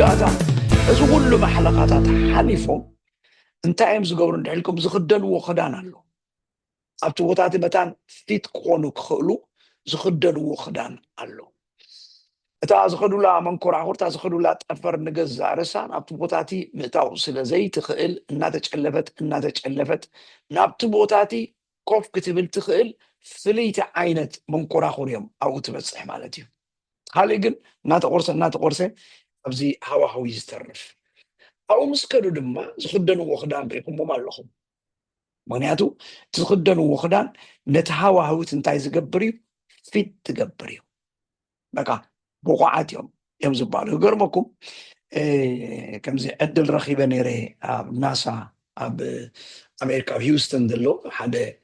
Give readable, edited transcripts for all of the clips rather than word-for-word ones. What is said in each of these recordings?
مودعتا إذا كل محلقات حلفهم انتايم زقور ندعلكم زخدلوا وخدانا له أبتوتاتي متان فيت كونو كخلو زخدلوا وخدان له እታ ዝኸዱላ መንኮራኹርታ ዝኸዱላ ጠፈር ንገዛ ርሳን ኣብቲ ቦታቲ ምእታው ስለ ዘይትኽእል እናተጨለፈት ናብቲ ቦታቲ ኮፍ ክትብል ትኽእል ፍልይቲ ዓይነት መንኮራኹር እዮም ኣብኡ ትበፅሕ ማለት እዩ። ካልእ ግን እናተቆርሰ ኣብዚ ሃዋህዊ ዝተርፍ ኣብኡ ምስ ከዱ ድማ ዝኽደንዎ ክዳን ሪኢኹሞም ኣለኹም። ምክንያቱ እቲ ዝኽደንዎ ክዳን ነቲ ሃዋህዊት እንታይ ዝገብር እዩ? ፊት ትገብር እዩ። በቃ بقعات يوم زبالة يقرمكم كمزي عدل رخيبة نيري ناسا أمريكا هيوستن دلو حدا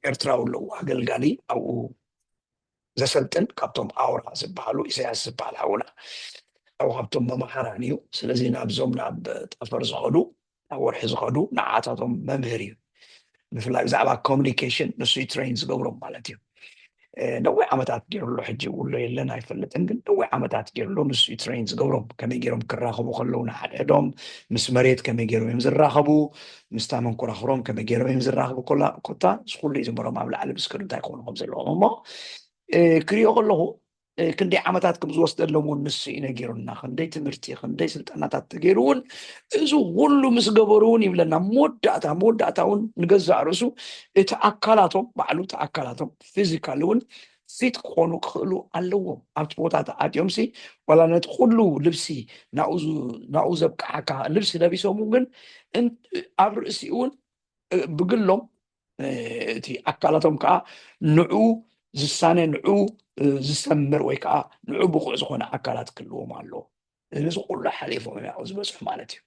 إرتراو لو أقل قالي أو زسلتن كابتم أورا زبالو إسياس زبالة هونا أو كابتم ممحرانيو سلازي نابزوم ناب تفر زغدو أو رحي زغدو نعاتاتهم ممهريو مثل زعبا كوميونيكيشن نسوي ترينز قبرهم مالتيو نوع عمتات جيرو له حجي ولا يلنا يفلت عندن نوع عمتات جيرو له نسوي ترينز قبرهم كم يجيرهم كراخبو خلونا حدهم مسمريت كم يجيرهم يمزر راخبو مستعمل كراخرهم كم يجيرهم يمزر راخبو كلا كتا سقول لي زمرهم عمل على بسكر تايكون خبز اللهم كريو له كندي عمتاتكم زوست لهم نسي نجيرنا خندي تمرتي خندي سلطنات تجيرون إذا كله مسجبرون يبلنا مودعتهم نجزع رسو تأكلاتهم بعلو تأكلاتهم فيزيكالون فيت كونو خلو اللوم أبتبوتات أديم سي ولا ندخلوا لبسي نعوز بكعكا لبسي لبسوا ممكن أنت أبرسيون بقولهم تي أكلاتهم كا نعو زسانة نعو زسمر ويكا نعو بقوع زخونا أكلات كلهم علو نسو كل حليفهم يعوز بسح مالتي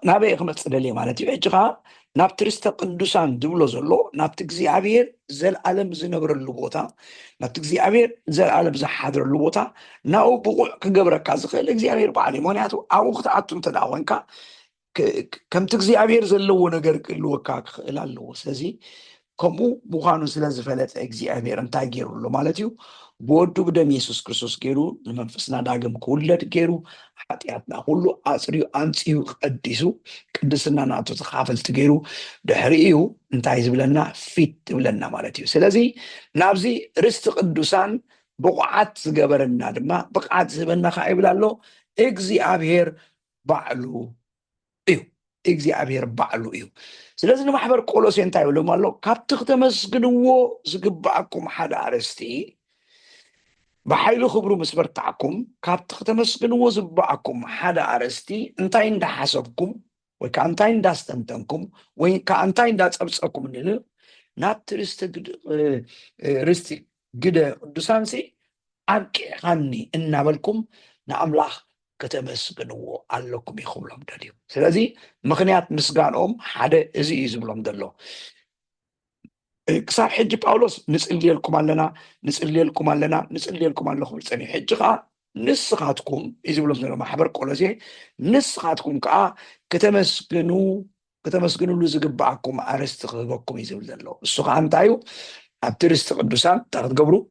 نابي خمس دليل مالتي إجغا نابترست قدوسان دبلو زلو نابتكزي عبير زل عالم زنبر اللبوتا نابتكزي عبير زل عالم زحادر اللبوتا ناو بقوع كقبرك كازخيل اكزي عبير بعلي مونياتو أو اختعاتون تدعوانكا كم تكزي عبير زلو نقرق اللوكا خلالو سازي كمو بخانو سلازي فلات اكزي عبير انتا جيرو اللو مالتيو بودو بدم يسوس كريستوس جيرو لمنفسنا داقم كولت جيرو حتياتنا كله أسريو أنسيو قديسو قدسنا ناتو تخافل تجيرو دحريو انت عايز بلنا فيت بلنا مالتيو سلازي نابزي رست قدوسان بقعات زقبرنا دما بقعات زبنا خايب لالو اكزي عبير بعلو ايو اكزي عبير بعلو ايو سلازي نمحبر قولوسي انت عيولو مالو كابتخ تمسقنوو زقبعكم حدا عرستي بحيلو خبرو مسبرتعكم كابتخ تمسقنوو زبعكم حدا عرستي انتاين دا حسبكم ويكا انتاين دا استنتنكم ويكا انتاين دا تبسقكم نلو نات رستي قدا دوسانسي أركي خاني إنا بالكم نعملاخ كتمسقنوو علوكم يخوم لهم داليو سلازي مخنيات مسقانهم حدا ازي يزبلهم دالو كساب حج باولوس نسألي لكم علىنا ثاني حجها نسخاتكم إذا بلوم لما حبر قولزي نسخاتكم كا كتمسكنوا لزقبعكم أرستخبكم إذا بلوم له السخان تايو أبترست قدوسان تاخد قبرو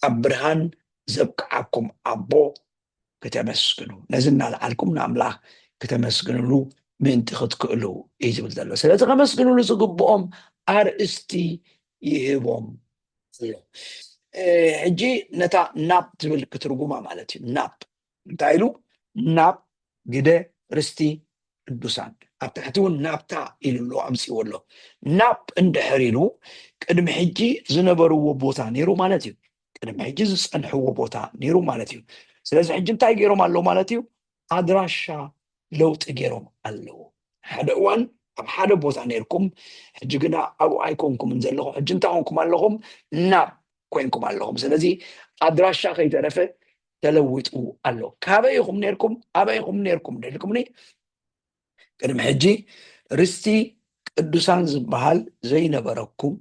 أبرهان زبكعكم أبو كتمسكنوا نزلنا لعلكم نعمله كتمسكنوا له من تخدكلو إذا بلوم له سلازي كتمسكنوا لزقبعهم أرستي يهبهم حجي نتا ناب تبل كترجمة مالتي ناب تايلو ناب جدا رستي الدوسان أبتحتون ناب تا إلو أمسي ولا ناب عند حريلو كدم حجي زنبرو وبوتا نيرو مالتي كدم حجي زنحو وبوتا نيرو مالتي سلازم حجي نتاي جيرو مالو مالتي أدراشا لو تجيرو مالو حدا وان أب حدا بوتا نيركم حجي قنا أبو أيكونكم نزلهم حجي نتاونكم اللهم ناب كوينكم اللهم سلازي أدراشا خي ترفه تلوتوا الله كابيكم نيركم أبيكم نيركم نيركم كدم حجي رستي قدوسان زبحال زي نبركم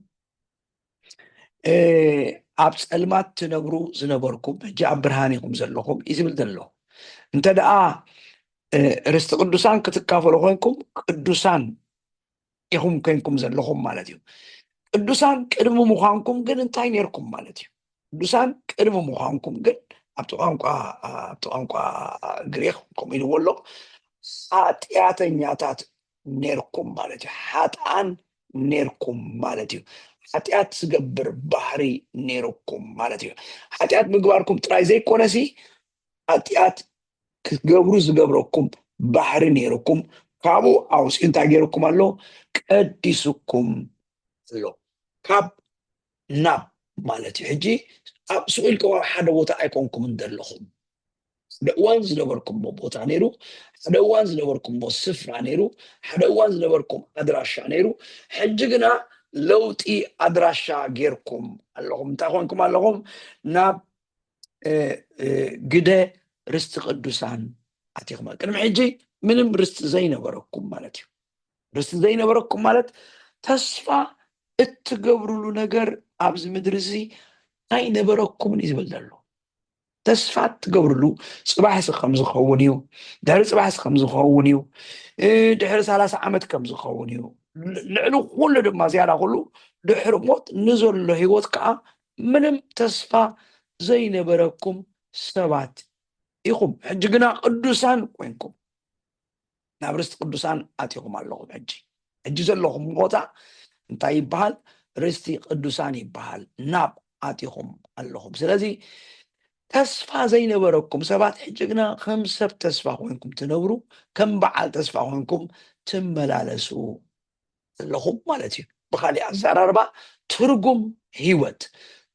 أبس ألمات تنبرو زنبركم حجي أبرهانيكم زلهم إزبل دلو انت دعا رست قدوسان كتكافلو خوينكم قدوسان يهم كينكم زلهم مالتيو قدوسان كرم مخانكم قد انتاي نيركم مالتيو قدوسان كرم مخانكم قد ቋንቋ ግሪክ ከምኡ ኢልዎ ኣሎ ኃጢአተኛታት ነርኩም ማለት እዩ ሓጥኣን ነርኩም ማለት እዩ ኃጢአት ዝገብር ባህሪ ነርኩም ማለት እዩ ኃጢአት ምግባርኩም ጥራይ ዘይኮነሲ ኃጢአት ክትገብሩ ዝገብረኩም ባህሪ ነርኩም ካብኡ ኣውፂኡ እንታይ ገይርኩም ኣሎ ቀዲስኩም ኣሎ ካብ ናብ ማለት እዩ ሕጂ ኣብ ስኡልከ ሓደ ቦታ ኣይኮንኩምን ዘለኹም ሓደ እዋን ዝነበርኩምዎ ቦታ ነይሩ ሓደ እዋን ዝነበርኩምዎ ስፍራ ነይሩ ሓደ እዋን ዝነበርኩም ኣድራሻ ነይሩ ሕጂ ግና ለውጢ ኣድራሻ ጌርኩም ኣለኹም እንታይ ኮንኩም ኣለኹም ናብ ግደ ርስቲ ቅዱሳን ኣቲኹም ቅድሚ ሕጂ ምንም ርስቲ ዘይነበረኩም ማለት እዩ ርስቲ ዘይነበረኩም ማለት ተስፋ እትገብሩሉ ነገር ኣብዚ ምድሪ እዚ ኣይነበረኩምን እዩ ዝብል ዘሎ ተስፋ እትገብሩሉ ፅባሕሲ ከም ዝኸውን እዩ ድሕሪ ፅባሕሲ ከም ዝኸውን እዩ ድሕሪ 30 ዓመት ከም ዝኸውን እዩ ልዕሊ ኩሉ ድማ ዝያዳ ኩሉ ድሕሪ ሞት ንዘሎ ሂወት ከዓ ምንም ተስፋ ዘይነበረኩም ሰባት ኢኹም ሕጂ ግና ቅዱሳን ኮይንኩም ናብ ርስቲ ቅዱሳን ኣቲኹም ኣለኹም ሕጂ ዘለኹም ቦታ እንታይ ይበሃል ርስቲ ቅዱሳን ይበሃል ናብ ኣቲኹም ኣለኹም ስለዚ ተስፋ ዘይነበረኩም ሰባት ሕጂ ግና ከም ሰብ ተስፋ ኮይንኩም ትነብሩ ከም በዓል ተስፋ ኮይንኩም ትመላለሱ ኣለኹም ማለት እዩ ብካሊእ ኣዘራርባ ትርጉም ሂወት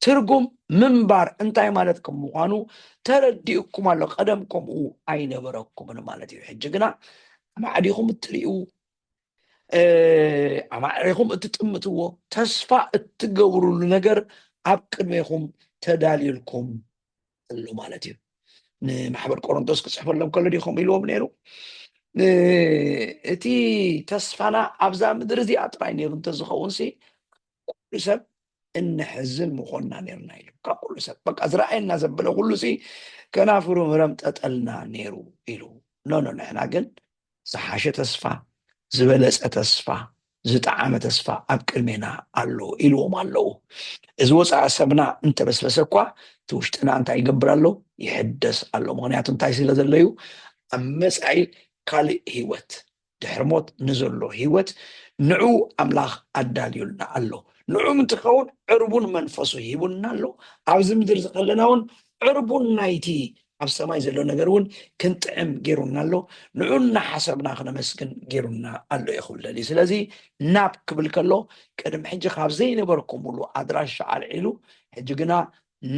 ትርጉም ምንባር እንታይ ማለት ከም ምኳኑ ተረዲእኩም ኣሎ ቀደም ከምኡ ኣይነበረኩምን ማለት እዩ ሕጂ ግና ኣማዕዲኹም እትርእዩ ኣማዕዲኹም እትጥምትዎ ተስፋ እትገብሩሉ ነገር ኣብ ቅድሜኹም ተዳልዩልኩም ኣሎ ማለት እዩ ንማሕበር ቆሮንቶስ ክፅሕፈሎም ከሎ ዲኹም ኢልዎም ነይሩ እቲ ተስፋና ኣብዛ ምድሪ እዚኣ ጥራይ ነይሩ እንተዝኸውን ሲ ኩሉ ሰብ እንሕዝን ምኾንና ነርና ኢሉ ካብ ኩሉ ሰብ በቃ ዝረኣየና ዘበለ ኩሉ ሲ ከናፍሩ ምረም ጠጠልና ነይሩ ኢሉ ኖ ንሕና ግን ዝሓሸ ተስፋ ዝበለፀ ተስፋ ዝጠዓመ ተስፋ ኣብ ቅድሜና ኣሎ ኢልዎም ኣለዉ እዚ ወፃኢ ሰብና እንተበስበሰ እኳ እቲ ውሽጥና እንታይ ይገብር ኣሎ ይሕደስ ኣሎ ምክንያቱ እንታይ ስለ ዘለዩ ኣብ መፃኢ ካልእ ሂወት ድሕሪ ሞት ንዘሎ ሂወት ንዑ ኣምላኽ ኣዳልዩልና ኣሎ ንዑ እንትኸውን ዕርቡን መንፈሱ ሂቡና ኣሎ ኣብዚ ምድሪ ዝኸለና እውን ዕርቡን ናይቲ ኣብ ሰማይ ዘሎ ነገር እውን ክንጥዕም ገይሩና ኣሎ ንዑ እናሓሰብና ክነመስግን ገይሩና ኣሎ ይኽብለኒ ስለዚ ናብ ክብል ከሎ ቅድሚ ሕጂ ካብ ዘይነበርኩምሉ ኣድራሻ ኣልዒሉ ሕጂ ግና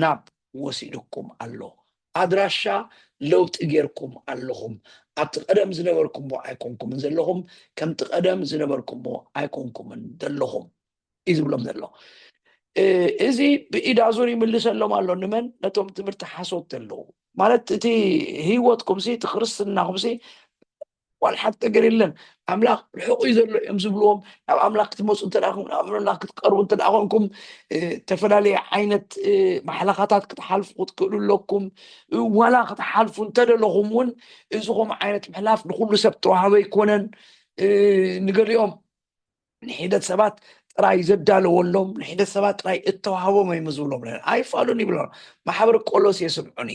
ናብ ወሲድኩም ኣሎ ኣድራሻ ለውጢ ጌርኩም ኣለኹም ኣብቲ ቀደም ዝነበርኩምዎ ኣይኮንኩምን ዘለኹም ከምቲ ቀደም ዝነበርኩምዎ ኣይኮንኩምን ዘለኹም እዩ ዝብሎም ዘሎ እዚ ብኢዳ ዙር ይምልሰሎም ኣሎ ንመን ነቶም ትምህርቲ ሓሶት ኣለዉ ማለት እቲ ሂወትኩም ሲ እቲ ክርስትናኩም ሲ ዋልሓት ነገር የለን ኣምላኽ ርሑቕ እዩ ዘሎ እዮም ዝብልዎም ናብ ኣምላኽ ክትመፁ እንተዳኹም ናብ ኣምላኽ ክትቀርቡ እንተዳ ኮንኩም ተፈላለየ ዓይነት ማሕለኻታት ክትሓልፉ ክትክእሉ ኣለኩም ዋላ ክትሓልፉ እንተደለኹም እውን እዚኹም ዓይነት ምሕላፍ ንኩሉ ሰብ ተዋህበ ኣይኮነን ንገሊኦም ንሒደት ሰባት ጥራይ ዘዳለወሎም ንሒደት ሰባት ጥራይ እተዋህቦም እዮም ዝብሎም ኣይፋሉን ይብሎም ማሕበር ቆሎስ የስምዑኒ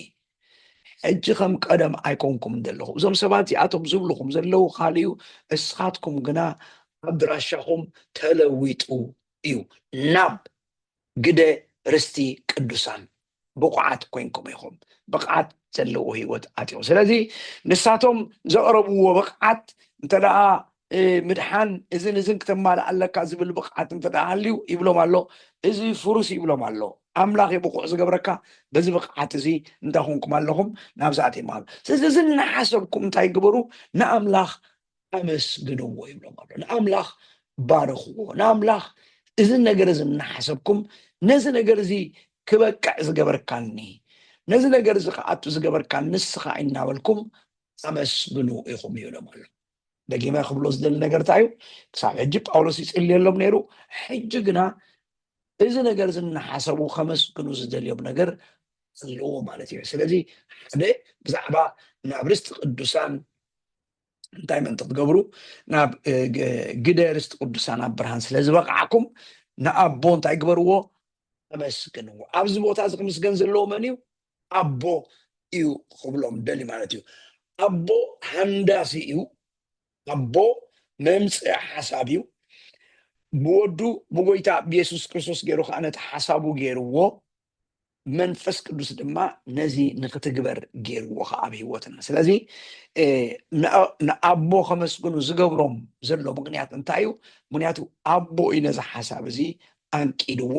ሕጂ ከም ቀደም ኣይኮንኩም ዘለኹም እዞም ሰባት እዚኣቶም ዝብልኹም ዘለዉ ካሊኡ እስኻትኩም ግና ኣድራሻኹም ተለዊጡ እዩ ናብ ግደ ርስቲ ቅዱሳን ብቑዓት ኮይንኩም ኢኹም ብቕዓት ዘለዎ ሂወት ኣትዮም ስለዚ ንሳቶም ዘቕረብዎ ብቕዓት እንተደኣ ምድሓን እዝን ክተማልእ ኣለካ ዝብል ብቕዓት እንተደኣ ሃልዩ ይብሎም ኣሎ እዚ ፍሩስ ይብሎም ኣሎ ኣምላኽ የብቑዕ ዝገብረካ በዚ ብቕዓት እዚ እንታይ ኮንኩም ኣለኹም ናብዛኣት ይማሉ ስለዚ እዚ እናሓሰብኩም እንታይ ግበሩ ንኣምላኽ ኣመስግንዎ ይብሎም ኣሎ ንኣምላኽ ባርኽዎ ንኣምላኽ እዚ ነገር እዚ እናሓሰብኩም ነዚ ነገር እዚ ክበቅዕ ዝገበርካኒ ነዚ ነገር እዚ ከኣቱ ዝገበርካ ንስኻ እናበልኩም ኣመስግኑ ኢኹም ይብሎም ኣሎ ደጊመ ክብሎ ዝደሊ ነገር እንታይ እዩ ክሳብ ሕጂ ጳውሎስ ይፅልየሎም ነይሩ ሕጂ ግና እዚ ነገር ዝናሓሰቡ ከመስግኑ ዝደልዮም ነገር ኣለዎ ማለት እዩ ስለዚ ሓደ ብዛዕባ ናብ ርስቲ ቅዱሳን እንታይ ምእንቲ ክትገብሩ ናብ ግደ ርስቲ ቅዱሳን ኣብ ብርሃን ስለ ዝበቕዓኩም ንኣቦ እንታይ ግበርዎ ኣመስግንዎ ኣብዚ ቦታ እዚ ክምስገን ዘለዎ መን እዩ أبو إيو خبلهم دلي مالتيو أبو هنداسي إيو أبو ممس حسابيو بودو بويتا بيسوس كريستوس جيرو خانت حسابو جيرو መንፈስ ቅዱስ ድማ ነዚ ንክትግበር ገይርዎ ከዓ ኣብ ሂወትና ስለዚ ንኣቦ ከመስግኑ ዝገብሮም ዘሎ ምክንያት እንታይ እዩ ምክንያቱ ኣቦ እዩ ነዚ ሓሳብ እዚ ኣንቂድዎ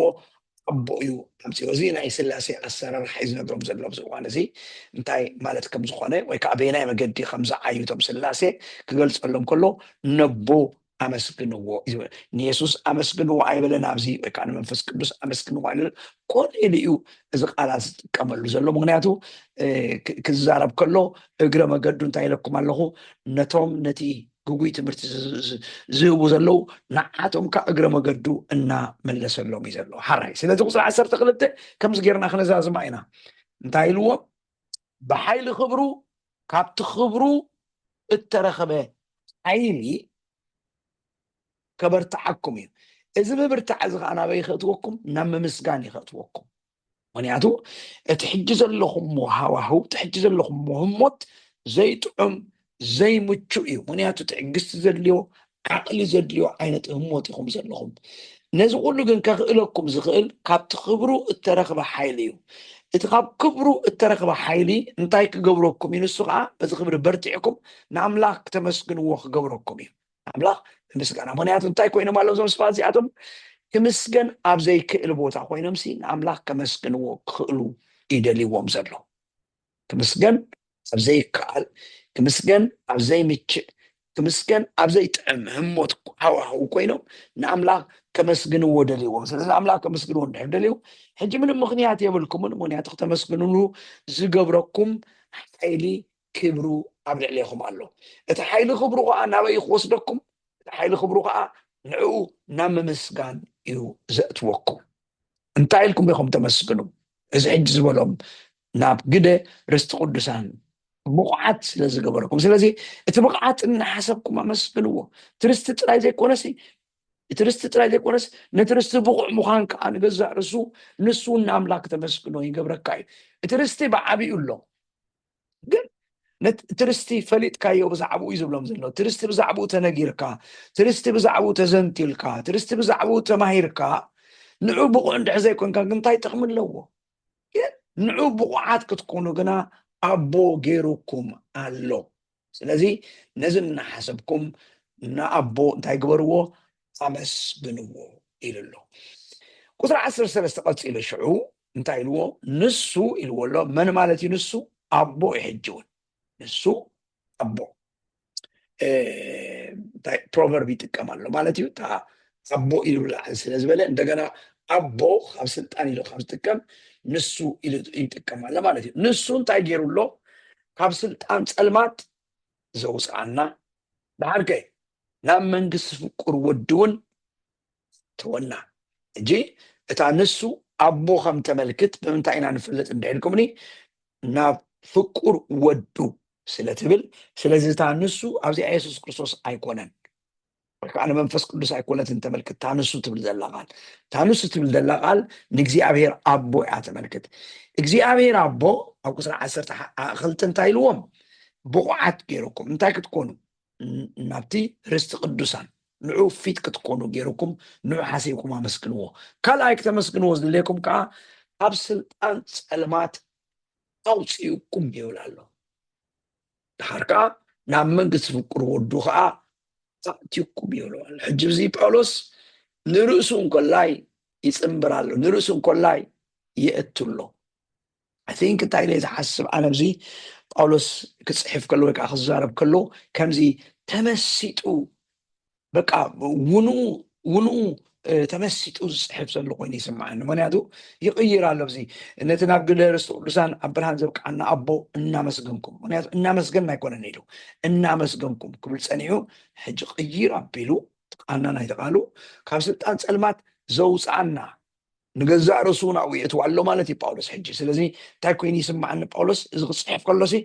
ኣቦ እዩ ኣምፅኦ እዚ ናይ ስላሴ ኣሰራርሓ እዩ ዝነግሮም ዘሎ ኣብዚ እዋን እዚ እንታይ ማለት ከም ዝኾነ ወይ ከዓ በናይ መገዲ ከም ዝዓይቶም ስላሴ ክገልፀሎም ከሎ ነቦ ኣመስግንዎ እዩ ንየሱስ ኣመስግንዎ ኣይበለን ኣብዚ ወይ ከዓ ንመንፈስ ቅዱስ ኣመስግንዎ ኣይበለን ኮንኢሉ እዩ እዚ ቃላት ዝጥቀመሉ ዘሎ ምክንያቱ ክዛረብ ከሎ እግረ መገዱ እንታይ ኢለኩም ኣለኹ ነቶም ነቲ ጉጉይ ትምህርቲ ዝህቡ ዘለው ንዓቶም ከዓ እግረ መገዱ እናመለሰሎም እዩ ዘሎ ሓራይ ስለዚ ቁፅሪ 12 ከምዚ ጌርና ክነዛዝማ ኢና እንታይ ኢልዎ ብሓይሊ ክብሩ ካብቲ ክብሩ እተረኸበ ሓይሊ ከበርትዓኩም እዩ እዚ ምብርታዕ እዚ ከዓ ናበይ ይኸእትወኩም ናብ ምምስጋን ይኸእትወኩም ምክንያቱ እቲ ሕጂ ዘለኹም ሃዋህው እቲ ሕጂ ዘለኹም ህሞት ዘይጥዑም ዘይምቹ እዩ ምክንያቱ ትዕግስቲ ዘድልዮ ዓቕሊ ዘድልዮ ዓይነት ህሞት ኢኹም ዘለኹም ነዚ ኩሉ ግን ከኽእለኩም ዝኽእል ካብቲ ክብሩ እተረኽበ ሓይሊ እዩ እቲ ካብ ክብሩ እተረኽበ ሓይሊ እንታይ ክገብረኩም እዩ ንሱ ከዓ በዚ ክብሪ በርቲዕኩም ንኣምላኽ ክተመስግንዎ ክገብረኩም እዩ ኣምላኽ ምስጋና ምክንያቱ እንታይ ኮይኖም ኣለዉ ዞም ሰባት እዚኣቶም ክምስገን ኣብ ዘይክእል ቦታ ኮይኖም ሲ ንኣምላኽ ከመስግንዎ ክኽእሉ ይደልይዎም ዘሎ ክምስገን ኣብ ዘይከኣል ክምስገን ኣብ ዘይምችእ ክምስገን ኣብ ዘይጥዕም ህሞት ሃዋህው ኮይኖም ንኣምላኽ ከመስግንዎ ደልይዎም ስለዚ ኣምላኽ ከመስግንዎ እንድሕር ደልዩ ሕጂ ምንም ምክንያት የብልኩምን ምክንያቱ ክተመስግንሉ ዝገብረኩም ሓይሊ ክብሩ ኣብ ልዕሊኹም ኣሎ እቲ ሓይሊ ክብሩ ከዓ ናበይ ክወስደኩም እቲ ሓይሊ ክብሩ ከዓ ንዕኡ ናብ ምምስጋን እዩ ዘእትወኩም እንታይ ኢልኩም ኢኹም ተመስግኑ እዚ ሕጂ ዝበሎም ናብ ግደ ርስቲ ቅዱሳን ብቑዓት ስለ ዝገበረኩም ስለዚ እቲ ብቕዓት እናሓሰብኩም ኣመስግንዎ እቲ ርስቲ ጥራይ ዘይኮነሲ እቲ ርስቲ ጥራይ ዘይኮነስ ነቲ ርስቲ ብቑዕ ምዃን ከዓ ንገዛእ ርሱ ንሱ ንኣምላክ ተመስግኖ ይገብረካ እዩ እቲ ርስቲ ብዓብዩ ኣሎ ግን እቲ ርስቲ ፈሊጥካዮ ብዛዕባኡ እዩ ዝብሎም ዘሎ እቲ ርስቲ ብዛዕባኡ ተነጊርካ እቲ ርስቲ ብዛዕባኡ ተዘንቲልካ እቲ ርስቲ ብዛዕባኡ ተማሂርካ ንዑ ብቑዕ እንድሕር ዘይኮንካ እንታይ ጥቕሚ ኣለዎ ግን ንዑ ብቑዓት ክትኮኑ ግና ኣቦ ገይሩኩም ኣሎ ስለዚ ነዚ እናሓሰብኩም ንኣቦ እንታይ ግበርዎ ኣመስግንዎ ኢሉ ኣሎ ቁፅሪ 13 ቀፂሉ ሽዑ እንታይ ኢልዎ ንሱ ኢልዎ ኣሎ መን ማለት እዩ ንሱ ኣቦ ይሕጅውን ንሱ ኣቦ ፕሮቨርብ ይጥቀም ኣሎ ማለት እዩ ኣቦ ኢሉ ላዕሊ ስለ ዝበለ እንደገና ኣቦ ካብ ስልጣን ኢሉ ካብ ዝጥቀም ንሱ ኢሉ ይጥቀም ኣሎ ማለት እዩ ንሱ እንታይ ገይሩ ኣሎ ካብ ስልጣን ፀልማት ዘውፅኣና ድሓርከ ናብ መንግስቲ ፍቁር ወዲ እውን ተወና እጂ እታ ንሱ ኣቦ ከም ተመልክት ብምንታይ ኢና ንፍለጥ እንድሕልኩምኒ ናብ ፍቁር ወዱ ስለትብል ስለዚ እታ ንሱ ኣብዚ ኢየሱስ ክርስቶስ ኣይኮነን ወይከዓ ንመንፈስ ቅዱስ ኣይኮነትን ተመልክት ታንሱ ትብል ዘላ ቃል ታንሱ ትብል ዘላ ቃል ንእግዚኣብሔር ኣቦ እያ ተመልክት እግዚኣብሔር ኣቦ ኣብ ቁፅሪ 12 እንታይ ኢልዎም ብቑዓት ገይሩኩም እንታይ ክትኮኑ ናብቲ ርስቲ ቅዱሳን ንዑ ፊት ክትኮኑ ገይሩኩም ንዑ ሓሲብኩም ኣመስግንዎ ካልኣይ ክተመስግንዎ ዝድልየኩም ከዓ ኣብ ስልጣን ፀልማት ኣውፅኡኩም ይብል ኣሎ ድሓር ከዓ ናብ መንግስቲ ፍቁር ወዱ ከዓ ኣእትዩኩም ይብሉ ኣሎ ሕጂ እዚ ጳውሎስ ንርእሱ እንኮላይ ይፅምብር ኣሎ ንርእሱ እንኮላይ የእትሎ ኣቲንክ እንታይ ኢለ ዝሓስብ ኣነ እዚ ጳውሎስ ክፅሕፍ ከሎ ወይ ከዓ ክዛረብ ከሎ ከምዚ ተመሲጡ በቃ ውኑ ተመሲጡ ዝፅሕፍ ዘሎ ኮይኑ ይስማዓኒ ምክንያቱ ይቕይር ኣሎ እዚ ነቲ ናብ ግደ ርስቲ ቅዱሳን ኣብ ብርሃን ዘብቃዕና ኣቦ እናመስገንኩም ምክንያቱ እናመስገን ኣይኮነን ኢሉ እናመስገንኩም ክብል ፀኒዑ ሕጂ ቅይር ኣቢሉ ቃና ናይ ተቃሉ ካብ ስልጣን ፀልማት ዘውፅኣና ንገዛእ ርእሱ ናብኡ የእትዎ ኣሎ ማለት እዩ ጳውሎስ ሕጂ ስለዚ እንታይ ኮይኑ ይስማዓኒ ጳውሎስ እዚ ክፅሕፍ ከሎሲ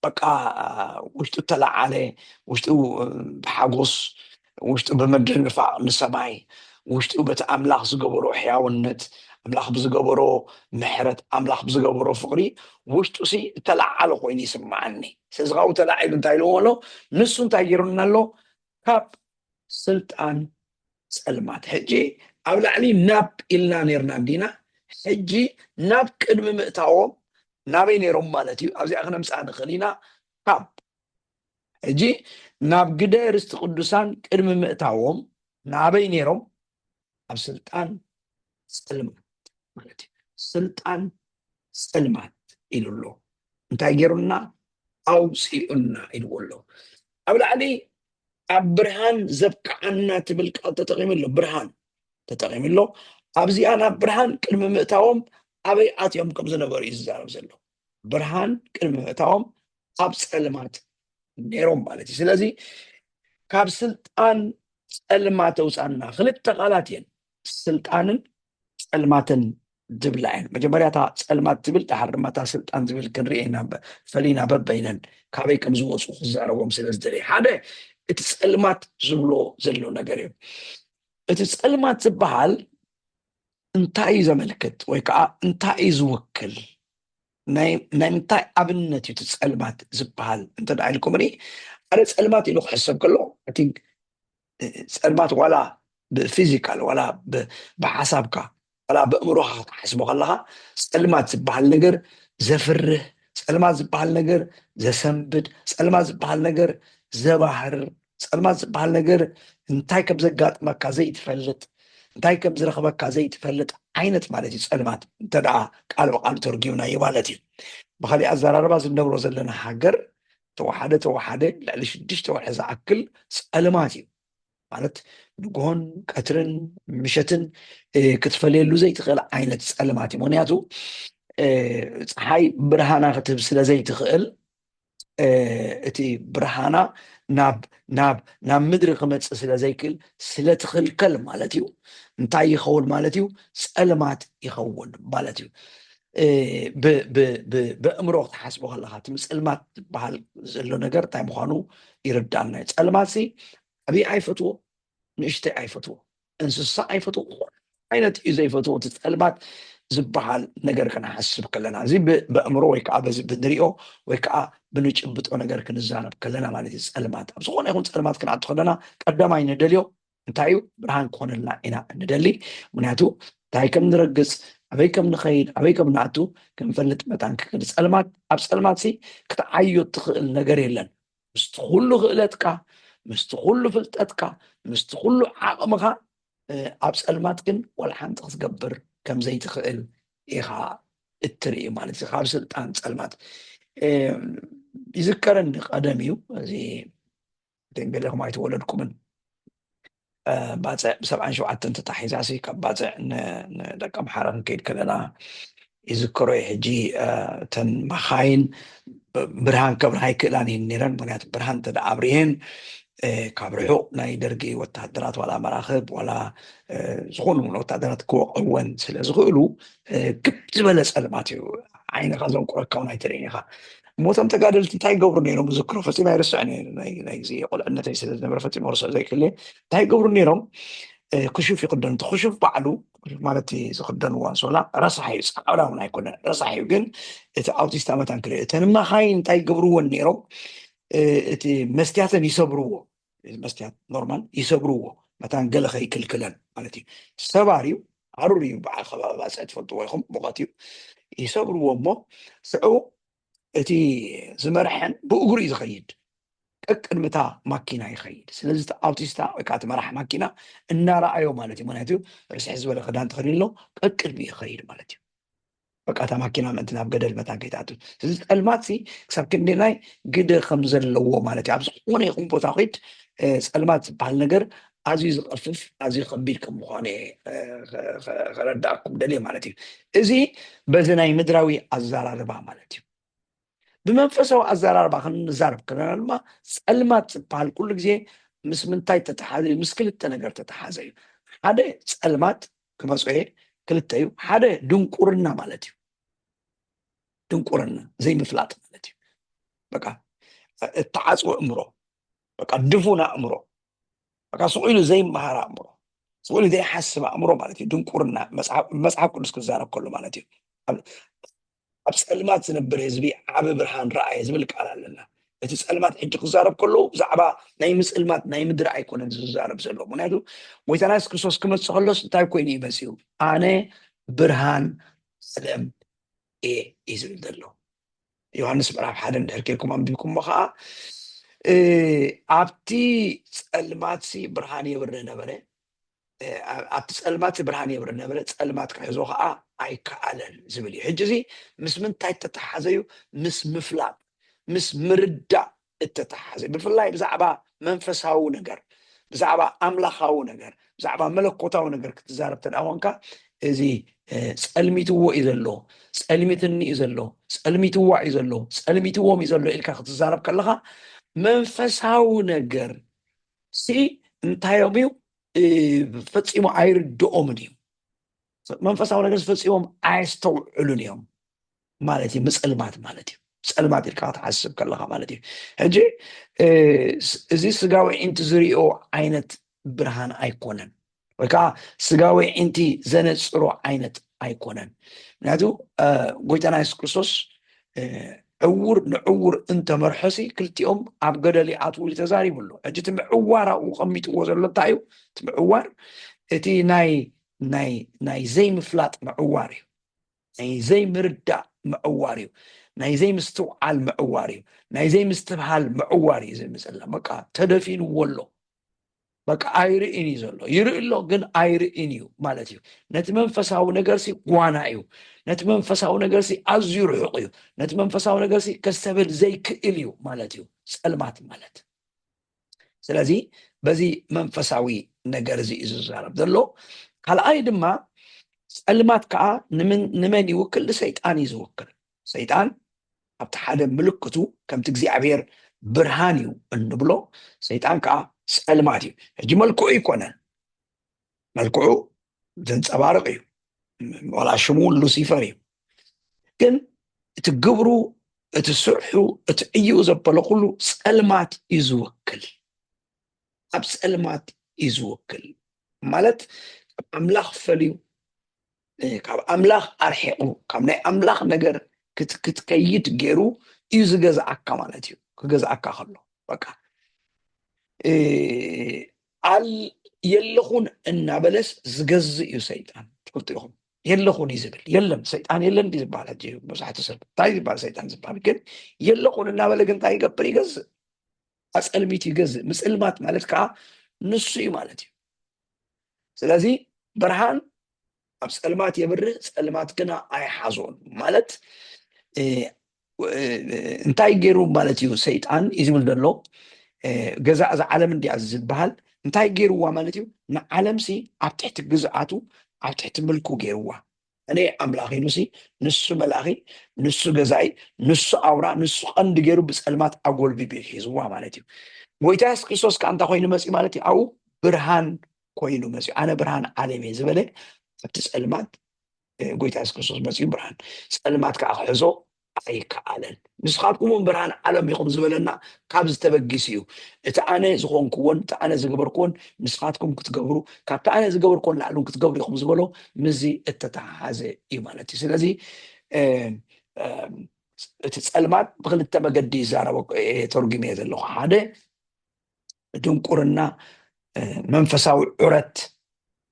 በቃ ውሽጡ ተላዓለ ውሽጡ ብሓጎስ ውሽጡ ብምድንፋዕ ንሰማይ ውሽጡ በቲ ኣምላኽ ዝገበሮ ሕያውነት أملاخ بزقبرو محرت أملاخ بزقبرو فقري وشتو سي تلعالو خويني سمعني سيزغاو تلعيلو انتايلو ولو نسو انتايجرنا له كاب سلطان سلمات حجي أبلا علي ناب إلنا نيرنا دينا حجي ناب كدم مئتاوم نابي نيرم مالتي أبزي أغنى مساعد خلينا كاب حجي ناب قدير استقدسان كدم مئتاوم نابي نيرم أب سلطان سلمات مالتي سلطان سلمات إلو الله انتايجرنا أو سيئنا إلو الله أبلا علي أبرهان زبكعنا تبلك تتقيم له برهان تتقيم له أبزي أنا برهان كلمة مئتاوم أبي أتيهم كم زنبر يزارب زلو برهان كلمة مئتاوم أب سلمات نيروم بالتي سلازي كاب سلطان سلمات وسأنا خلت تقالاتين سلطان سلماتن دبلعين مجمريا تا سلمات دبل تحرمتا سلطان دبل كنرينا فلينا ببينن كابي كم زوصو خزارهم سلاز دري حدا اتسلمات زبلو زلو نغري اتسلمات زبحال እንታይ ዘመልክት ወይ ከዓ እንታይ ዝውክል ናይ ምንታይ ኣብነት እዩ ፀልማት ዝበሃል እንተዳ ኢልኩም እኒ ሓደ ፀልማት ኢሉ ክሕሰብ ከሎ ፀልማት ዋላ ብፊዚካል ዋላ ብሓሳብካ ዋላ ብእምሮካ ክትሓስቦ ከለካ ፀልማት ዝበሃል ነገር ዘፍርህ ፀልማት ዝበሃል ነገር ዘሰንብድ ፀልማት ዝበሃል ነገር ዘባህር ፀልማት ዝበሃል ነገር እንታይ ከም ዘጋጥመካ ዘይትፈልጥ እንታይ ከም ዝረኸበካ ዘይትፈልጥ ዓይነት ማለት እዩ ፀልማት እንተዳ ቃል ብቃል ተርጊምናዮ ማለት እዩ ብካሊእ ኣዘራርባ ዝነብሮ ዘለና ሃገር ተወሓደ ልዕሊ 6 ወርሒ ዝኣክል ፀልማት እዩ ማለት ንግሆን ቀትርን ምሸትን ክትፈልየሉ ዘይትኽእል ዓይነት ፀልማት እዩ ምክንያቱ ፀሓይ ብርሃና ክትህብ ስለ ዘይትኽእል እቲ ብርሃና ናብ ምድሪ ክመፅእ ስለ ዘይክእል ስለ ትኽልከል ማለት እዩ እንታይ ይኸውን ማለት እዩ ፀልማት ይኸውን ማለት እዩ ብእምሮ ክትሓስቦ ከለካ እቲ ፀልማት ዝበሃል ዘሎ ነገር እንታይ ምዃኑ ይርዳእና ፀልማት ዓብይ ኣይፈትዎ ንእሽተይ ኣይፈትዎ እንስሳ ኣይፈትዎ ዓይነት እዩ ዘይፈትዎ እቲ ፀልማት ዝበሃል ነገር ክንሓስብ ከለና እዚ ብእምሮ ወይ ከዓ ብንሪኦ ወይ ከዓ ብንጭብጦ ነገር ክንዛረብ ከለና ማለት እዩ ፀልማት ኣብ ዝኾነ ይኹን ፀልማት ክንኣቱ ከለና ቀዳማይ ንደልዮ እንታይ እዩ ብርሃን ክኾነልና ኢና ንደሊ ምክንያቱ እንታይ ከም ንረግፅ ኣበይ ከም ንኸይድ ኣበይ ከም ንኣቱ ክንፈልጥ መጣን ክክእል ፀልማት ኣብ ፀልማት ክትዓዮ ትኽእል ነገር የለን ምስቲ ኩሉ ክእለትካ ምስቲ ኩሉ ፍልጠትካ ምስቲ ኩሉ ዓቕምካ ኣብ ፀልማት ግን ወላ ሓንቲ ክትገብር ከም ዘይትኽእል ኢኻ እትርኢ ማለት እዩ ካብ ስልጣን ፀልማት ይዝከረኒ ቀደም እዩ እዚ ገለኹም ኣይተወለድኩምን ባፅዕ ብ77 ተታሒዛሲ ካብ ባፅዕ ንደቂ ኣምሓራ ክንከይድ ከለና ይዝከሮ ሕጂ እተን መኻይን ብርሃን ከብርሃ ይክእላን እየን ነይረን ምክንያቱ ብርሃን እንተደኣ ኣብርሄን ካብ ርሑቕ ናይ ደርጊ ወታደራት ዋላ መራኽብ ዋላ ዝኾኑ ወታደራት ክወቕዕወን ስለ ዝኽእሉ ግብ ዝበለ ፀልማት እዩ ዓይንኻ ዘንቁረካ እውን ኣይትርእን ኢኻ እሞቶም ተጋደልቲ እንታይ ይገብሩ ነይሮም ዝክሮ ፈፂመ ኣይርስዕን ናይ ግዜ ቁልዕነተይ ስለ ዝነበረ ፈፂመ ርስዕ ዘይክእል እንታይ ይገብሩ ነይሮም ክሹፍ ይክደኑ እቲ ክሹፍ ባዕሉ ማለት ዝክደንዎ ኣንሶላ ረሳሕ እዩ ፃዕዳ እውን ኣይኮነን ረሳሕ እዩ ግን እቲ ኣውቲስታ መታን ክርኢ እተን መኻይን እንታይ ይገብርዎን ነይሮም እቲ መስትያተን ይሰብርዎ መስትያት ኖርማል ይሰብርዎ መታን ገለ ከይክልክለን ማለት እዩ ሰባርዩ ሃሩር እዩ በዓል ከባቢ ባፅዕ ትፈልጥዎ ኢኹም ሙቐት እዩ ይሰብርዎ እሞ ስዑ እቲ ዝመርሐን ብእግሩ እዩ ዝኸይድ ቅድምታ ማኪና ይኸይድ ስለዚ እቲ ኣውቲስታ ወይ ከዓ እቲ መራሒ ማኪና እናረኣዮ ማለት እዩ ምክንያቱ ርስሕ ዝበለ ክዳን ተኸዲኑ ኣሎ ቅድሚ ይኸይድ ማለት እዩ በቃ እታ ማኪና ምእንቲ ናብ ገደል መታን ከይትኣቱ ስለዚ ፀልማት ክሳብ ክንደናይ ግደ ከም ዘለዎ ማለት እዩ ኣብ ዝኾነ ይኹን ቦታ ኺድ ፀልማት ዝበሃል ነገር ኣዝዩ ዝቐፍፍ ኣዝዩ ከቢድ ከም ምዃኑ ክረዳእኩም ደልየ ማለት እዩ እዚ በዚ ናይ ምድራዊ ኣዘራርባ ማለት እዩ ብመንፈሳዊ ኣዘራርባ ክንዛረብ ከለና ድማ ፀልማት ዝበሃል ኩሉ ግዜ ምስ ምንታይ ተተሓዘ እዩ ምስ ክልተ ነገር ተተሓዘ እዩ ሓደ ፀልማት ክመፅኦ ክልተ እዩ ሓደ ድንቁርና ማለት እዩ ድንቁርና ዘይምፍላጥ ማለት እዩ በቃ እተዓፅዎ እምሮ በቃ ድፉና እምሮ በቃ ስቑኢሉ ዘይመሃራ እምሮ سؤال ده حسب أمره مالتي دون قرنا مسحب كل سكزارة كله مالتي أبسأل ما تنبر يزبي عبد برهان رأي يزبلك على لنا تسأل ما تحج كزارة كله زعبا نايم مسأل ما نايم درع يكون زارة بسأله منادو ويتناس كسوس كم تخلص تاي كويني بسيو أنا برهان سلام إيه يزبل دلو يوحنس براب حدا نحكيلكم أم بيكم بخاء أبتي سألمات سي برهان يبرنا بره أبتي سألمات برهان يبرنا بره سألمات كحيزو خاء أي كألن زبلي حجزي مس من تاي تتحزيو مس مفلاب مس مردع التتحزي بفلاي بزعبا منفسهاو نجر بزعبا أملاخاو نجر بزعبا ملكوتاو نجر كتزارب تنأوانكا إزي سألميتو إذا له سألميتني إذا له سألميتو إذا له سألميتو إذا له إلكا كتزارب كلها منفسهاو نجر سي انتايوميو فتصيمو عير الدؤمنيو منفسهاو نجر فتصيمو عيستوعلونيوم مالتي مسألمات مالتي مسألمات إلكا تحسب كلها مالتي هجي إزي سقاوي انت زريو عينت برهان أيقونن وكا سقاوي انت زنت صرو عينت أيقونن نادو قويتنا يسوع كريستوس عور نعور انت مرحسي كلتيهم عبقدا لي عطولي تزاري بلو هجي تمعوارا وقميت وزر لطايو تمعوار اتي ناي زي مفلات معواري ناي زي مردع معواريو ناي زي مستوعال معواريو ناي زي مستبحال معواري زي مثلا بقى تدفين ولو بقى ايرئني زلو يرئلو جن ايرئنيو مالتيو نتمنفساو نجرسي قوانايو نتمنفساو نجرسي ازير حقيو نتمنفساو نجرسي كستبل زي كإليو مالتيو سألمات مالت سلازي بزي منفساوي نجرزي إززارب دلو كالآي دما سألمات كا نمن يوكل سيطان يزوكل سيطان أبت حدا ملكتو كم تجزي عبير برهانيو النبلو سيطان كا سألماتيو هجي ملكو يكونن ملكو زنصبارقيو ولا شمول لوسيفريو كن تقبرو تسحو تأيو زبالو كله سألمات يزوكل أب سألمات يزوكل مالت أملاخ فليو ካብ ኣምላኽ ኣርሒቑ ካብ ናይ ኣምላኽ ነገር ክትከይድ ገይሩ እዩ ዝገዝኣካ ማለት እዩ ክገዝኣካ ከሎ በቃ የለኹን እናበለስ ዝገዝእ እዩ ሰይጣን ትፈልጡ ኢኹም የለኹን እዩ ዝብል የለም ሰይጣን የለን እንዲ ዝበሃል ሕጂ መብዛሕትኡ ሰብ እንታይ ዝበሃል ሰይጣን ዝበሃል ግን የለኹን እናበለ ግን እንታይ ይገብር ይገዝእ ኣፀልሚት ይገዝእ ምፅልማት ማለት ከዓ ንሱ እዩ ማለት እዩ ስለዚ ብርሃን ኣብ ፀልማት የብርህ ፀልማት ግና ኣይሓዞን ማለት እንታይ ገይሩ ማለት እዩ ሰይጣን እዩ ዝብል ዘሎ ገዛእ እዛ ዓለም እንዲያ ዝበሃል እንታይ ገይሩዋ ማለት እዩ ንዓለም ሲ ኣብ ትሕቲ ግዝኣቱ ኣብ ትሕቲ ምልኩ ገይሩዋ እኔ ኣምላኽ ኢሉ ሲ ንሱ መላኺ ንሱ ገዛኢ ንሱ ኣውራ ንሱ ቀንዲ ገይሩ ብፀልማት ኣጎልቢቢ ሒዝዋ ማለት እዩ ጎይታ የሱስ ክርስቶስ ከዓ እንታይ ኮይኑ መፅኡ ማለት እዩ ኣብኡ ብርሃን ኮይኑ መፅኡ ኣነ ብርሃን ዓለም እየ ዝበለ ኣብቲ ፀልማት ጎይታ የሱስ ክርስቶስ መፅኡ ብርሃን ፀልማት ከዓ ክሕዞ ኣይከኣለን ንስኻትኩም ብርሃን ዓለም ኢኹም ዝበለና ካብ ዝተበጊስ እዩ እቲ ኣነ ዝኾንክዎን እቲ ኣነ ዝገበርክዎን ንስኻትኩም ክትገብሩ ካብቲ ኣነ ዝገበርክዎን ላዕሉን ክትገብሩ ኢኹም ዝበሎ ምዚ እተተሓሓዘ እዩ ማለት እዩ ስለዚ እቲ ፀልማት ብክልተ መገዲ ይዛረቦ ተርጉም እየ ዘለኹ ሓደ ድንቁርና መንፈሳዊ ዑረት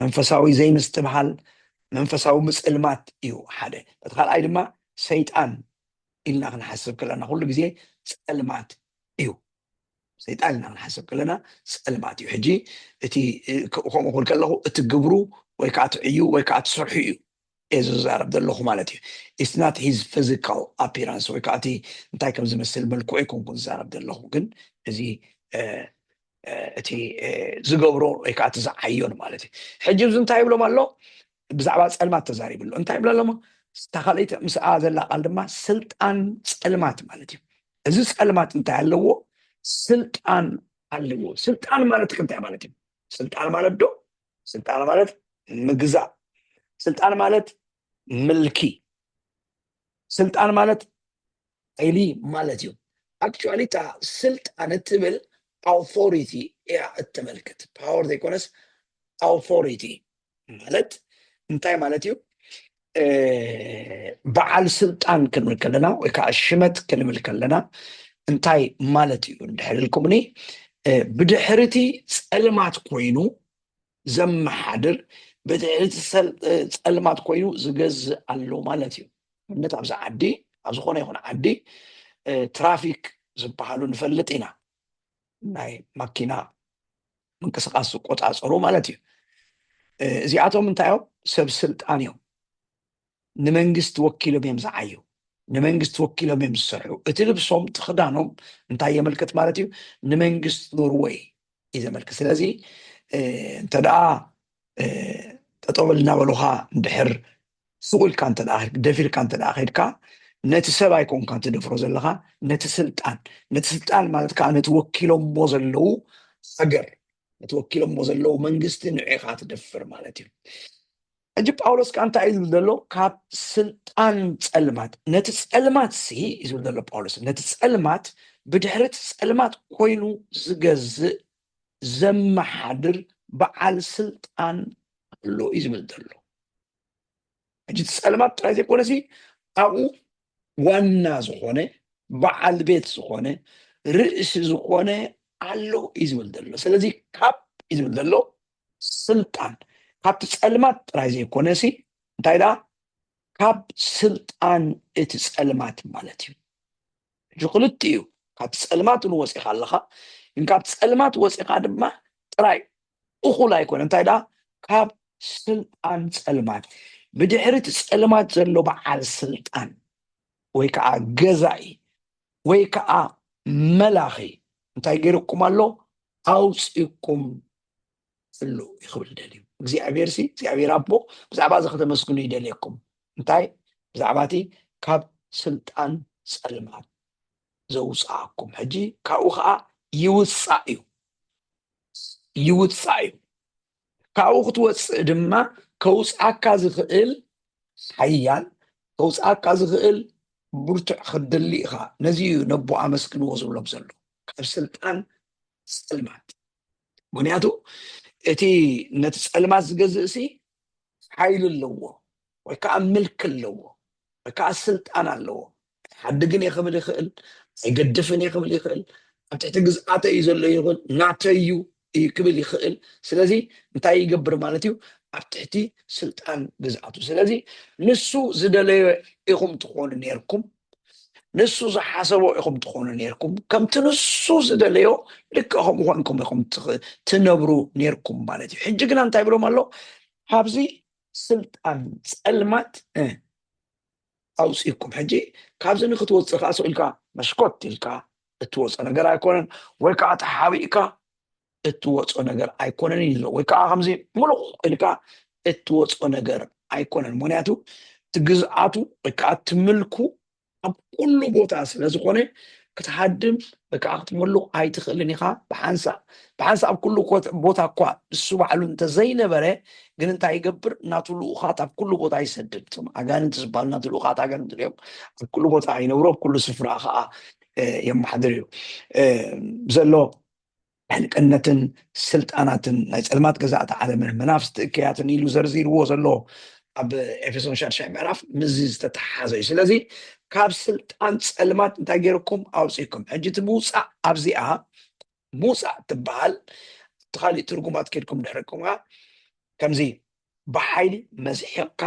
መንፈሳዊ ዘይምስትብሃል መንፈሳዊ ምፅልማት እዩ ሓደ እቲ ካልኣይ ድማ ሰይጣን ኢልና ክንሓስብ ከለና ኩሉ ግዜ ፀልማት እዩ ሰይጣን ኢልና ክንሓስብ ከለና ፀልማት እዩ ሕጂ እቲ ከምኡ ክብል ከለኹ እቲ ግብሩ ወይ ከዓ ትዕዩ ወይ ከዓ ትስርሑ እዩ እየ ዝዛረብ ዘለኹ ማለት እዩ ኢትስ ናት ሂዝ ፊዚካል ኣፒራንስ ወይ ከዓ እቲ እንታይ ከም ዝመስል መልክዑ ይኮንኩ ዝዛረብ ዘለኹ ግን እዚ እቲ ዝገብሮ ወይ ከዓ እቲ ዝዓዮን ማለት እዩ ሕጂ እዚ እንታይ ይብሎም ኣሎ ብዛዕባ ፀልማት ተዛሪብ ኣሎ እንታይ ይብሎ ኣሎሞ ተኻልኢት ምስኣ ዘላ ቃል ድማ ስልጣን ፀልማት ማለት እዩ እዚ ፀልማት እንታይ ኣለዎ ስልጣን ኣለዎ ስልጣን ማለት እንታይ ማለት እዩ ስልጣን ማለት ዶ ስልጣን ማለት ምግዛእ ስልጣን ማለት ምልኪ ስልጣን ማለት ኃይሊ ማለት እዩ አክቹዋሊ ታ ስልጣን እትብል ኣውቶሪቲ እያ እትመልክት ፓወር ዘይኮነስ authority ማለት እንታይ ማለት እዩ በዓል ስልጣን ክንብል ከለና ወይ ከዓ ሽመት ክንብል ከለና እንታይ ማለት እዩ እንድሕር ኢልኩምኒ ብድሕርቲ ፀልማት ኮይኑ ዘመሓድር ብድሕርቲ ፀልማት ኮይኑ ዝገዝእ ኣሎ ማለት እዩ እምነት ኣብዚ ዓዲ ኣብ ዝኾነ ይኹን ዓዲ ትራፊክ ዝበሃሉ ንፈልጥ ኢና ናይ መኪና ምንቅስቃስ ዝቆፃፀሩ ማለት እዩ እዚኣቶም እንታዮም ሰብ ስልጣን እዮም ንመንግስቲ ወኪሎም እዮም ዝዓዩ ንመንግስቲ ወኪሎም እዮም ዝሰርሑ እቲ ልብሶም ትክዳኖም እንታይ የመልክት ማለት እዩ ንመንግስቲ ኖርዌይ እዩ ዘመልክት ስለዚ እንተደኣ ጠጠው እናበሉካ እንድሕር ስቁልካ እንተደኣ ደፊርካ እንተደኣ ከይድካ ነቲ ሰብ ኣይኮንካ ትደፍሮ ዘለካ ነቲ ስልጣን ማለት ከዓ ነቲ ወኪሎሞ ዘለው ሃገር ነቲ ወኪሎሞ ዘለው መንግስቲ ንዕኻ ትደፍር ማለት እዩ እጂ ጳውሎስ ከዓ እንታይ እዩ ዝብል ዘሎ ካብ ስልጣን ፀልማት ነቲ ፀልማት ሲ እዩ ዝብል ዘሎ ጳውሎስ ነቲ ፀልማት ብድሕሪ ፀልማት ኮይኑ ዝገዝእ ዘመሓድር በዓል ስልጣን ኣሎ እዩ ዝብል ዘሎ እጂ ፀልማት ጥራይ ዘይኮነሲ ኣብኡ ዋና ዝኾነ በዓል ቤት ዝኾነ ርእሲ ዝኾነ ኣሎ እዩ ዝብል ዘሎ ስለዚ ካብ እዩ ዝብል ዘሎ ስልጣን ካብቲ ፀልማት ጥራይ ዘይኮነሲ እንታይ ዳ ካብ ስልጣን እቲ ፀልማት ማለት እዩ እጂ ክልቲኡ ካብቲ ፀልማት ንወፂኻ ኣለኻ ግን ካብቲ ፀልማት ወፂኻ ድማ ጥራይ እኹል ኣይኮነ እንታይ ዳ ካብ ስልጣን ፀልማት ብድሕሪ እቲ ፀልማት ዘሎ በዓል ስልጣን ወይ ከዓ ገዛኢ ወይ ከዓ መላኺ እንታይ ገይርኩም ኣሎ ኣውፂእኩም ኣሎ ይኽብል ደልዩ እግዚኣብሔር ሲ እግዚኣብሔር ኣቦ ብዛዕባ እዚ ከተመስግኑ ይደልየኩም እንታይ ብዛዕባ እቲ ካብ ስልጣን ፀልማት ዘውፃእኩም ሕጂ ካብኡ ከዓ ይውፃእ እዩ ካብኡ ክትወፅእ ድማ ከውፃእካ ዝኽእል ሓያል ከውፃእካ ዝኽእል ብርቱዕ ክድሊ ኢኻ ነዚ እዩ ነቦ ኣመስግንዎ ዝብሎም ዘሎ ካብ ስልጣን ፀልማት ምክንያቱ እቲ ነቲ ፀልማት ዝገዝእ ሲ ሓይሊ ኣለዎ ወይ ከዓ ምልክ ኣለዎ ወይ ከዓ ስልጣን ኣለዎ ሓድግን የክብል ይኽእል ኣይገድፍን የክብል ይኽእል ኣብ ትሕቲ ግዝኣተ እዩ ዘሎ ይኽእል ናተዩ እዩ ክብል ይኽእል ስለዚ እንታይ ይገብር ማለት እዩ ኣብ ትሕቲ ስልጣን ግዝኣቱ ስለዚ ንሱ ዝደለዮ ኢኹም ትኾኑ ነርኩም ንሱ ዝሓሰቦ ኢኹም ትኾኑ ነርኩም ከምቲ ንሱ ዝደለዮ ልክዕ ከምኡ ኮንኩም ኢኹም ትነብሩ ነርኩም ማለት እዩ ሕጂ ግና እንታይ ብሎም ኣሎ ካብዚ ስልጣን ፀልማት ኣውፂእኩም ሕጂ ካብዚ ንክትወፅእ ከዓ ስኢልካ መስኮት ኢልካ እትወፆ ነገር ኣይኮነን ወይ ከዓ ተሓቢእካ እትወፆ ነገር ኣይኮነን እዩ ወይ ከዓ ከምዚ ሙሉቕ ኢልካ እትወፆ ነገር ኣይኮነን ምክንያቱ እቲ ግዝኣቱ ወይ ከዓ ትምልኩ ኣብ ኩሉ ቦታ ስለ ዝኾነ ክትሃድም ወይ ከዓ ክትመልቕ ኣይትኽእልን ኢኻ ብሓንሳብ ኣብ ኩሉ ቦታ እኳ ንሱ ባዕሉ እንተዘይነበረ ግን እንታይ ይገብር ናቱ ልኡኻት ኣብ ኩሉ ቦታ ይሰድድ ኣጋንንቲ ዝበሃሉ ናቱ ልኡኻት ኣጋንንቲ እዮም ኣብ ኩሉ ቦታ ይነብሩ ኣብ ኩሉ ስፍራ ከዓ የመሓድር እዩ ዘሎ ሕልቅነትን ስልጣናትን ናይ ፀልማት ገዛእቲ ዓለምን መናፍስቲ እክያትን ኢሉ ዘርዚርዎ ዘሎ ኣብ ኤፌሶን 6 ምዕራፍ ምዚ ዝተተሓዘ እዩ ስለዚ ካብ ስልጣን ፀልማት እንታይ ገይርኩም ኣውፂእኩም ሕጂ እቲ ምውፃእ ኣብዚኣ ምውፃእ ትበሃል እቲ ካሊእ ትርጉማት ከድኩም ድሕርኩም ከምዚ ብሓይሊ መዝሒቕካ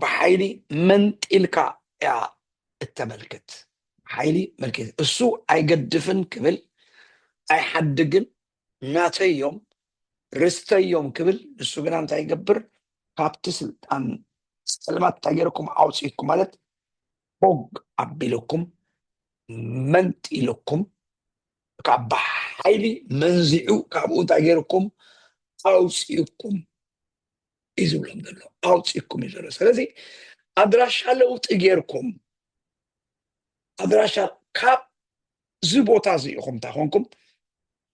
ብሓይሊ መንጢልካ እያ እተመልክት ሓይሊ መልክት እሱ ኣይገድፍን ክብል ኣይሓድግን ናተዮም ርስተዮም ክብል ንሱ ግና እንታይ ይገብር ካብቲ ስልጣን ፀልማት እንታይ ገይርኩም ኣውፂእኩም ማለት ቦግ ኣቢልኩም መንጢልኩም ካብ ብሓይሊ መንዚዑ ካብኡ እንታይ ገይርኩም ኣውፂእኩም እዩ ዝብሎም ዘሎ ኣውፂእኩም እዩ ዘሎ ስለዚ ኣድራሻ ለውጢ ገይርኩም ኣድራሻ ካብዚ ቦታ እዚ ኢኹም እንታይ ኮንኩም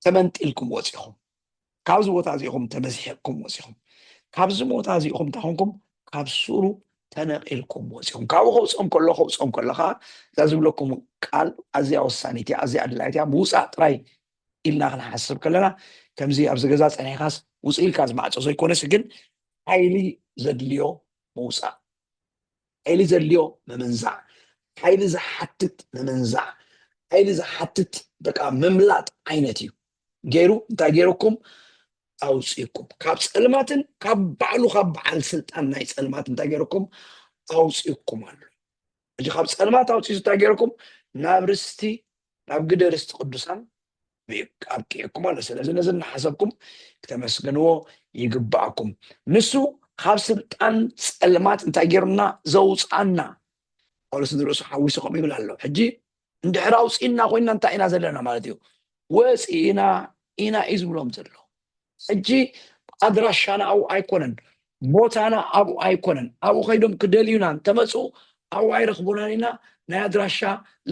ተመንጢልኩም ወፂኹም ካብዚ ቦታ እዚ ኢኹም ተመዚሕኩም ወፂኹም ካብዚ ቦታ እዚ ኢኹም እንታይ ኮንኩም ካብ ስሩ ተነቂልኩም ወፂኹም ካብኡ ከውፅኦም ከለካ እዛ ዝብለኩም ቃል ኣዝያ ወሳኒት እያ ኣዝያ ኣድላይት እያ ምውፃእ ጥራይ ኢልና ክንሓስብ ከለና ከምዚ ኣብዚ ገዛ ፀኒሕካስ ውፅኢል ካዝማዕፆ ዘይኮነስ ግን ሓይሊ ዘድልዮ ምውፃእ ሓይሊ ዘድልዮ ምምንዛዕ ሓይሊ ዝሓትት ምምንዛዕ ሓይሊ ዝሓትት በቃ ምምላጥ ዓይነት እዩ ገይሩ እንታይ ገይረኩም ኣውፅኢኩም ካብ ፀልማትን ካብ ባዕሉ ካብ በዓል ስልጣን ናይ ፀልማት እንታይ ገይረኩም ኣውፅኢኩም ኣሎ እጂ ካብ ፀልማት ኣውፅኢ እንታይ ገይረኩም ናብ ርስቲ ናብ ግደ ርስቲ ቅዱሳን ኣብቂዕኩም ኣሎ ስለዚ ነዚ እናሓሰብኩም ክተመስግንዎ ይግባአኩም ንሱ ካብ ስልጣን ፀልማት እንታይ ገይሩና ዘውፃና ጳውሎስ ንርእሱ ሓዊሱ ከምኡ ይብል ኣሎ ሕጂ እንድሕር ኣውፂእና ኮይና እንታይ ኢና ዘለና ማለት እዩ ወፂእና ኢና እዩ ዝብሎም ዘሎ ሕጂ ኣድራሻና ኣብኡ ኣይኮነን ቦታና ኣብኡ ኣይኮነን ኣብኡ ከይዶም ክደልዩና እንተመፁ ኣብኡ ኣይረኽቡናን ኢና ናይ ኣድራሻ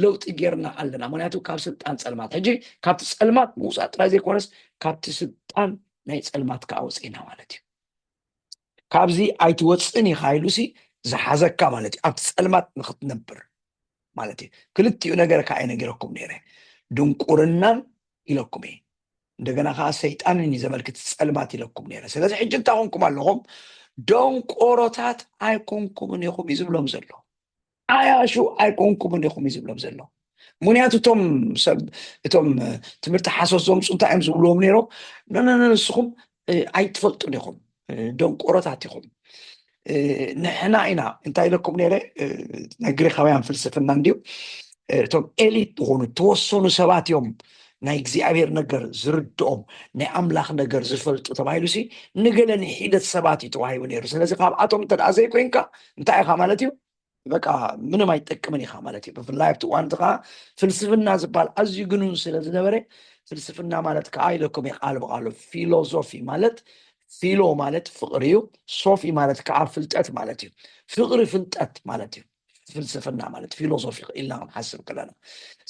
ለውጢ ጌርና ኣለና ምክንያቱ ካብ ስልጣን ፀልማት ሕጂ ካብቲ ፀልማት ምውፃእ ጥራይ ዘይኮነስ ካብቲ ስልጣን ናይ ፀልማት ከዓ ወፂእና ማለት እዩ ካብዚ ኣይትወፅእን ኢኻ ኢሉሲ ዝሓዘካ ማለት እዩ ኣብቲ ፀልማት ንኽትነብር ማለት እዩ ክልቲኡ ነገር ከዓ ኣይነገረኩም ነይረ ድንቁርናን ኢለኩም እየ እንደገና ከዓ ሰይጣንን ዘመልክት ፀልማት ኢለኩም ነይረ ስለዚ ሕጂ እንታይ ኮንኩም ኣለኹም ደንቆሮታት ኣይኮንኩምን ኢኹም እዩ ዝብሎም ዘሎ ኣያሹ ኣይኮንኩምን ኢኹም እዩ ዝብሎም ዘሎ ምክንያቱ እቶም ትምህርቲ ሓሶት ዘምፁ እንታይ እዮም ዝብልዎም ነይሮም ንስኹም ኣይትፈልጡን ኢኹም ደንቆሮታት ኢኹም ንሕና ኢና እንታይ ኢለኩም ነይረ ናይ ግሪካውያን ፍልስፍና እንድዩ እቶም ኤሊት ዝኾኑ ተወሰኑ ሰባት እዮም ናይ እግዚኣብሔር ነገር ዝርድኦም ናይ ኣምላኽ ነገር ዝፈልጡ ተባሂሉሲ ንገለ ንሒደት ሰባት እዩ ተዋሂቡ ነይሩ ስለዚ ካብኣቶም እንተደኣ ዘይኮይንካ እንታይ ኢኻ ማለት እዩ በቃ ምንም ኣይጠቅምን ኢኻ ማለት እዩ ብፍላይ ኣብቲ እዋን ከዓ ፍልስፍና ዝበሃል ኣዝዩ ግኑን ስለ ዝነበረ ፍልስፍና ማለት ከዓ ኢለኩም ቃል ብቃሉ ፊሎዞፊ ማለት ፊሎ ማለት ፍቅሪ እዩ ሶፊ ማለት ከዓ ፍልጠት ማለት እዩ ፍቅሪ ፍልጠት ማለት እዩ ፍልስፍና ማለት ፊሎዞፊ ኢልና ክንሓስብ ከለና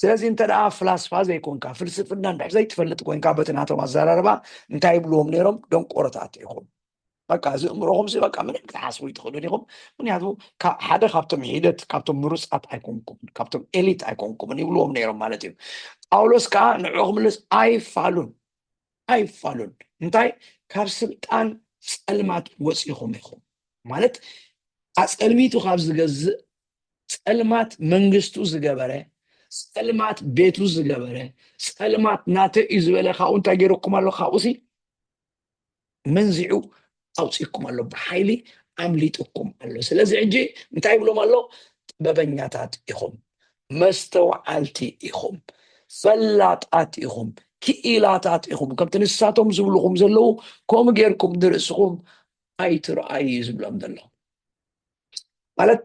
ስለዚ እንተደኣ ፍላስፋ ዘይኮንካ ፍልስፍና እንድሕር ዘይትፈልጥ ኮይንካ በቲ ናቶም ኣዘራርባ እንታይ ይብልዎም ነይሮም ደንቆሮታት ኢኹም በቃ እዚ እምሮኹም በቃ ምንም ክትሓስቡ ይትኽእሉን ኢኹም ምክንያቱ ሓደ ካብቶም ሒደት ካብቶም ምሩፃት ኣይኮንኩምን ካብቶም ኤሊት ኣይኮንኩምን ይብልዎም ነይሮም ማለት እዩ ጳውሎስ ከዓ ንዕኹም ልስ ኣይፋሉን እንታይ ካብ ስልጣን ፀልማት ወፂኹም ኢኹም ማለት ኣፀልሚቱ ካብ ዝገዝእ ፀልማት መንግስቱ ዝገበረ ፀልማት ቤቱ ዝገበረ ፀልማት ናተ እዩ ዝበለ ካብኡ እንታይ ገይረኩም ኣሎ ካብኡሲ መንዚዑ ኣውፂኩም ኣሎ ብሓይሊ ኣምሊጥኩም ኣሎ ስለዚ ሕጂ እንታይ ይብሎም ኣሎ ጥበበኛታት ኢኹም መስተዋዓልቲ ኢኹም ፈላጣት ኢኹም ክኢላታት ኢኹም ከምቲ ንሳቶም ዝብልኹም ዘለዉ ከምኡ ጌርኩም ንርእስኹም ኣይትረኣዩ ዝብሎም ዘሎ ማለት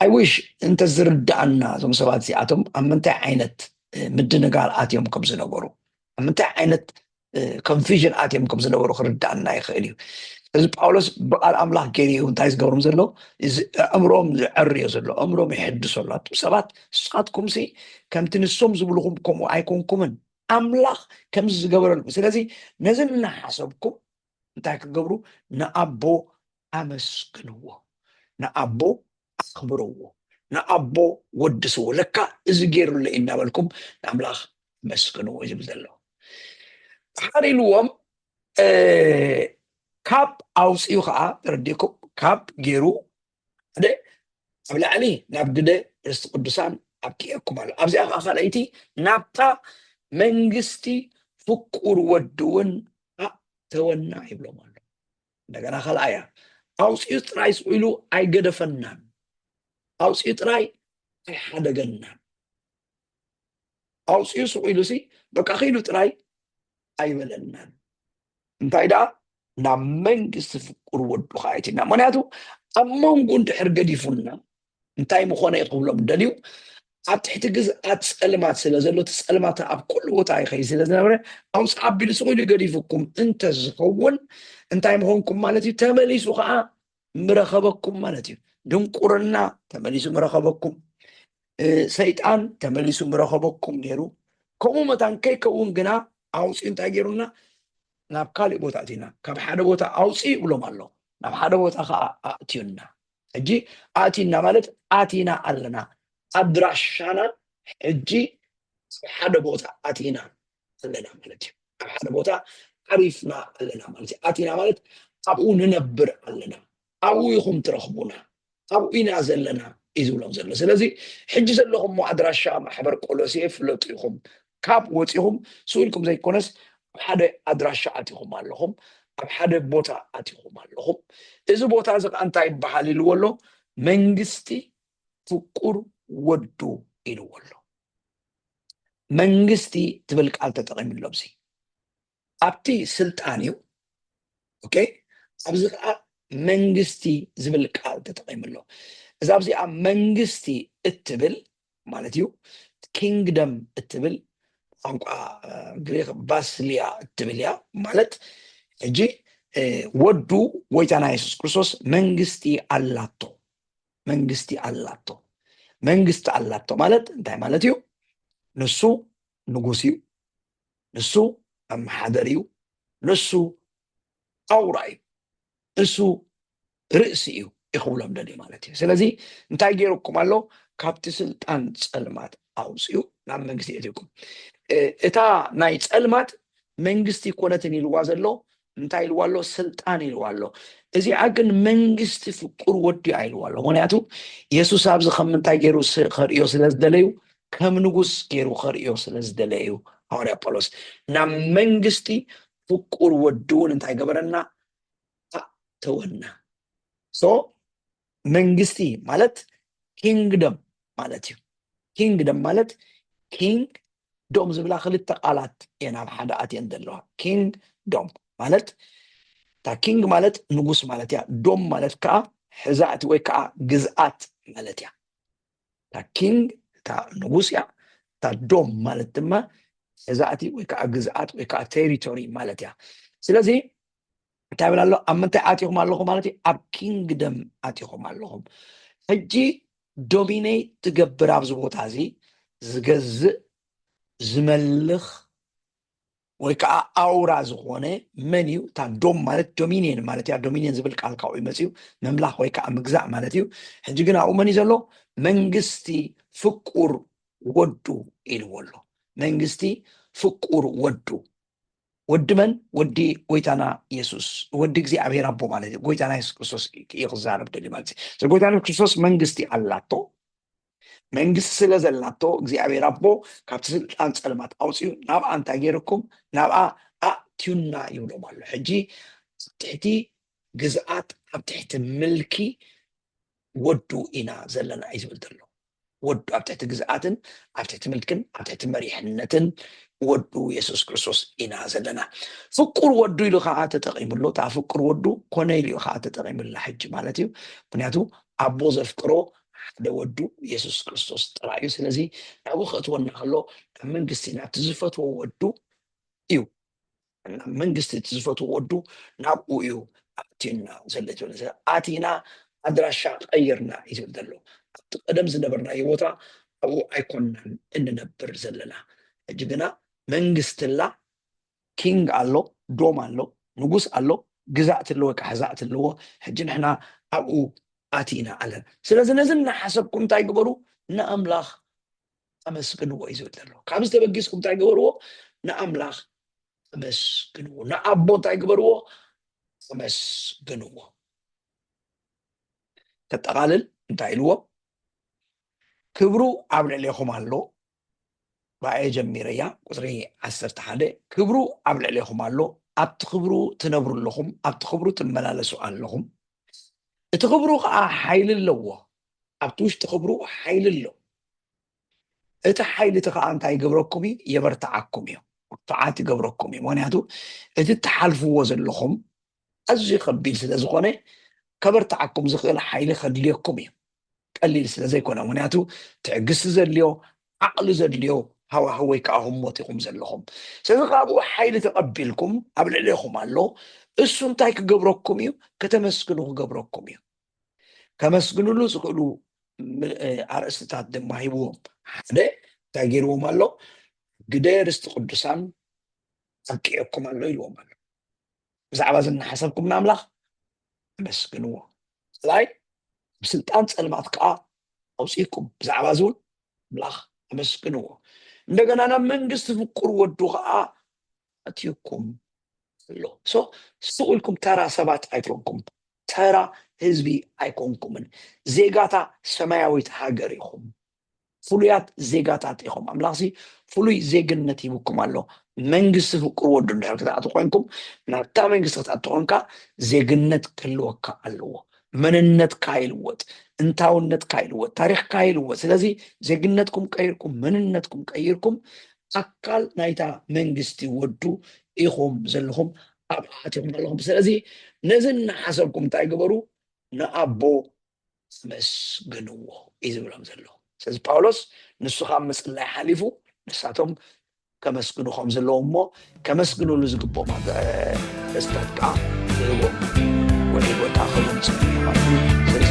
ኣይዊሽ እንተዝርዳእና እዞም ሰባት እዚኣቶም ኣብ ምንታይ ዓይነት ምድንጋር ኣትዮም ከም ዝነበሩ ኣብ ምንታይ ዓይነት ኮንፊዥን ኣትዮም ከም ዝነበሩ ክርዳእና ይኽእል እዩ እዚ ጳውሎስ ብቃል ኣምላኽ ገይሩ እንታይ ዝገብሮም ዘሎ ኣእምሮኦም ዝዕርዮ ዘሎ ኣእምሮኦም ይሕድሶ ኣሎ እቶም ሰባት ንስኻትኩምሲ ከምቲ ንሶም ዝብልኹም ከምኡ ኣይኮንኩምን ኣምላኽ ከምዚ ዝገበረሉ ስለዚ ነዚ እናሓሰብኩም እንታይ ክገብሩ ንኣቦ ኣመስግንዎ ንኣቦ ኣኽብርዎ ንኣቦ ወድስዎ ለካ እዚ ገይሩለ እናበልኩም ንኣምላኽ መስግንዎ ዝብል ዘሎ ሓር ኢልዎም ካብ ኣውፅኡ ከዓ ተረዲእኩም ካብ ገይሩ ኣብ ላዕሊ ናብ ግደ ርስቲ ቅዱሳን ኣብኪአኩም ኣሎ ኣብዚኣ ከዓ ካልኣይቲ ናብታ መንግስቲ ፍቁር ወዲ እውን ኣእተወና ይብሎም ኣሎ እንደገና ካልኣያ ኣውፅኡ ጥራይ ስኢሉ ኣይገደፈናን ኣውፅኡ ጥራይ ኣይሓደገናን ኣውፅኡ ስኢሉሲ በቃ ኺዱ ጥራይ ኣይበለናን እንታይ ደኣ ናብ መንግስቲ ፍቁር ወዱ ከዓ ይእቲና ምክንያቱ ኣብ መንጎ እንድሕር ገዲፉና እንታይ ምኾነ ይኽብሎም ደልዩ ኣብ ትሕቲ ግዝኣት ፀልማት ስለ ዘሎ እቲ ፀልማት ኣብ ኩሉ ቦታ ይኸይ ስለ ዝነበረ ኣውፅ ኣቢሉ ስኢሉ ገዲፉኩም እንተዝኸውን እንታይ ምኾንኩም ማለት እዩ ተመሊሱ ከዓ ምረኸበኩም ማለት እዩ ድንቁርና ተመሊሱ ምረኸበኩም ሰይጣን ተመሊሱ ምረኸበኩም ነይሩ ከምኡ መታን ከይከውን ግና ኣውፅኡ እንታይ ገይሩና ናብ ካልእ ቦታ ኣቲና ካብ ሓደ ቦታ ኣውፂ ይብሎም ኣሎ ናብ ሓደ ቦታ ከዓ ኣእትዩና ሕጂ ኣእቲና ማለት ኣቲና ኣለና ኣድራሻና ሕጂ ሓደ ቦታ ኣቲና ኣለና ማለት እዩ ኣብ ሓደ ቦታ عرفنا لنا مالتي آتينا مالت أبو ننبر لنا أبو يخم ترخبونا أبو إنا زلنا إذو لهم زلنا سلازي حجز لهم معدر الشام حبر قولوسي فلوتيهم كاب وتيهم سؤالكم زي كونس حدا أدراش آتيهم لهم أب حدا بوتا آتيهم لهم إذا بوتا زق أنت بحالي الولو منجستي فقر ودو الولو منجستي تبلك على تتقيم اللبسي أبتي سلطانيو أوكي أبزق منجستي زبلك على تتقيم اللو إذا أبزي منجستي اتبل مالتيو كينجدم اتبل ቋንቋ ግሪክ ባስሊያ ትብልያ ማለት እጂ ወዱ ወይታና ኢየሱስ ክርስቶስ መንግስቲ አላቶ መንግስት አላቶ ማለት እንታይ ማለት እዩ ንሱ ንጉስ እዩ ንሱ አመሓደር እዩ ንሱ አውራ እዩ ንሱ ርእሲ እዩ ይኽብሎም ደሊ ማለት እዩ ስለዚ እንታይ ገይሩኩም ኣሎ ካብቲ ስልጣን ፀልማት አውፅኡ ናብ መንግስቲ እትኩም እታ ናይ ፀልማት መንግስቲ ኮነትን ኢልዋ ዘሎ እንታይ ኢልዋ ኣሎ ስልጣን ኢልዋ ኣሎ እዚኣ ግን መንግስቲ ፍቁር ወዲ ኢልዋ ኣሎ ምክንያቱ ኢየሱስ ኣብዚ ከም እንታይ ገይሩ ከርእዮ ስለዝደለዩ ከም ንጉስ ገይሩ ከርእዮ ስለዝደለዩ ሐዋርያ ጳውሎስ ናብ መንግስቲ ፍቁር ወዲ እውን እንታይ ገበረና ተወና ሶ መንግስቲ ማለት ኪንግደም ማለት እዩ ኪንግደም ማለት ኪንግ ዶም ዝብላ ክልተ ቃላት እየን ኣብ ሓደ ኣትየን ዘለዋ ኪንግ ዶም ማለት እታ ኪንግ ማለት ንጉስ ማለት እያ ዶም ማለት ከዓ ሕዛእቲ ወይ ከዓ ግዝኣት ማለት እያ እታ ኪንግ እታ ንጉስ እያ እታ ዶም ማለት ድማ ሕዛእቲ ወይ ከዓ ግዝኣት ወይ ከዓ ቴሪቶሪ ማለት እያ ስለዚ እንታይ ብል ኣሎ ኣብ ምንታይ ኣትኹም ኣለኹም ማለት እዩ ኣብ ኪንግደም ኣትኹም ኣለኹም ሕጂ ዶሚኔት ትገብር ኣብዚ ቦታ እዚ ዝገዝእ ዝመልኽ ወይ ከዓ ኣውራ ዝኾነ መን እዩ እታ ዶም ማለት ዶሚኒየን ማለት እያ ዶሚኒየን ዝብል ቃል ካብኡ መፅኡ መምላኽ ወይ ከዓ ምግዛእ ማለት እዩ ሕጂ ግን ኣብኡ መን እዩ ዘሎ መንግስቲ ፍቁር ወዱ ኢልዎ ኣሎ መንግስቲ ፍቁር ወዱ ወዲ መን ወዲ ጎይታና ኢየሱስ ወዲ እግዚኣብሔር ኣቦ ማለት እዩ ጎይታና ኢየሱስ ክርስቶስ እዩ ክዛረብ ደልዩ ማለት እዩ ጎይታና ክርስቶስ መንግስቲ ኣላቶ መንግስቲ ስለ ዘላቶ እግዚኣብሔር ኣቦ ካብቲ ስልጣን ፀልማት ኣውፅኡ ናብኣ እንታይ ገይርኩም ናብኣ ኣእትዩና ይብሎም ኣሎ ሕጂ ኣብ ትሕቲ ግዝኣት ኣብ ትሕቲ ምልኪ ወዱ ኢና ዘለና እዩ ዝብል ዘሎ ወዱ ኣብ ትሕቲ ግዝኣትን ኣብ ትሕቲ ምልክን ኣብ ትሕቲ መሪሕነትን ወዱ ኢየሱስ ክርስቶስ ኢና ዘለና ፍቁር ወዱ ኢሉ ከዓ ተጠቂሙሎ እታ ፍቁር ወዱ ኮነ ኢሉ ከዓ ተጠቂሙላ ሕጂ ማለት እዩ ምክንያቱ ኣቦ ዘፍቅሮ ሓደ ወዱ ኢየሱስ ክርስቶስ ጥራይ እዩ ስለዚ ናብኡ ክእትወና ከሎ ናብ መንግስቲ ናብቲ ዝፈትዎ ወዱ እዩ ናብ መንግስቲ እቲ ዝፈትዎ ወዱ ናብኡ እዩ ኣትዩና ዘሎ ዝብል ኣቲና ኣድራሻ ቀይርና እዩ ዝብል ዘሎ ኣብቲ ቀደም ዝነበርናዮ ቦታ ኣብኡ ኣይኮንናን እንነብር ዘለና ሕጂ ግና መንግስትላ ኪንግ ኣሎ ዶም ኣሎ ንጉስ ኣሎ ግዛእቲ ኣለዎ ወይ ከዓ ሕዛእቲ ኣለዎ ሕጂ ንሕና ኣብኡ ኣቲና ኣለና ስለዚ ነዚ እናሓሰብኩም እንታይ ግበሩ ንኣምላኽ ኣመስግንዎ እዩ ዝብል ዘሎ ካብ ዝተበጊስኩም እንታይ ግበርዎ ንኣምላኽ ኣመስግንዎ ንኣቦ እንታይ ግበርዎ ኣመስግንዎ ተጠቃልል እንታይ ኢልዎ ክብሩ ኣብ ልዕሌኹም ኣሎ ባኤ ጀሚረያ ቁፅሪ 11 ክብሩ ኣብ ልዕሌኹም ኣሎ ኣብቲ ክብሩ ትነብሩ ኣለኹም ኣብቲ ክብሩ ትመላለሱ ኣለኹም እቲ ክብሩ ከዓ ሓይሊ ኣለዎ ኣብቲ ውሽጢ ክብሩ ሓይሊ ኣሎ እቲ ሓይሊ እቲ ከዓ እንታይ ይገብረኩም እዩ የበርትዓኩም እዩ ርትዓት ይገብረኩም እዩ ምክንያቱ እቲ እትሓልፍዎ ዘለኹም ኣዝዩ ከቢድ ስለ ዝኾነ ከበርትዓኩም ዝኽእል ሓይሊ ከድልየኩም እዩ ቀሊል ስለ ዘይኮነ ምክንያቱ ትዕግስቲ ዘድልዮ ዓቕሊ ዘድልዮ ሃዋህው ወይ ከዓ ህሞት ኢኹም ዘለኹም ስለዚ ካብኡ ሓይሊ ተቐቢልኩም ኣብ ልዕሌኹም ኣሎ እሱ እንታይ ክገብረኩም እዩ ከተመስግኑ ክገብረኩም እዩ ከመስግንሉ ዝኽእሉ ኣርእስትታት ድማ ሂብዎም ሓደ እንታይ ገይርዎም ኣሎ ግደ ርስቲ ቅዱሳን ኣብቂዐኩም ኣሎ ኢልዎም ኣሎ ብዛዕባ እዚ እናሓሰብኩም ንኣምላኽ ኣመስግንዎ ላይ ብስልጣን ፀልማት ከዓ ኣውፂኢኩም ብዛዕባ እዚ እውን ኣምላኽ ኣመስግንዎ እንደገና ናብ መንግስቲ ፍቁር ወዱ ከዓ ኣትዩኩም ኣሎ ስኡልኩም ተራ ሰባት ኣይኮንኩም ተራ ህዝቢ ኣይኮንኩምን ዜጋታ ሰማያዊት ሃገር ኢኹም ፍሉያት ዜጋታት ኢኹም ኣምላኽሲ ፍሉይ ዜግነት ሂብኩም ኣሎ መንግስቲ ፍቅር ወዱ እንድሕር ክትኣቱ ኮይንኩም ናብታ መንግስቲ ክትኣቱ ኮንካ ዜግነት ክህልወካ ኣለዎ መንነትካ ይልወጥ እንታውነትካ ይልወጥ ታሪክካ ይልወጥ ስለዚ ዜግነትኩም ቀይርኩም መንነትኩም ቀይርኩም ኣካል ናይታ መንግስቲ ወዱ ኢኹም ዘለኹም ኣብ ኣትኹም ኣለኹም ስለዚ ነዚ እናሓሰብኩም እንታይ ግበሩ ንኣቦ መስግንዎ እዩ ዝብሎም ዘሎ ስለዚ ጳውሎስ ንሱ ካብ ምፅላይ ሓሊፉ ንሳቶም ከመስግኑ ከም ዘለዎም እሞ ከመስግንሉ ዝግብኦም ደስታት ከዓ ዝህቦም ወይ ቦታ ክሎም ፅንዩ ማለት እዩ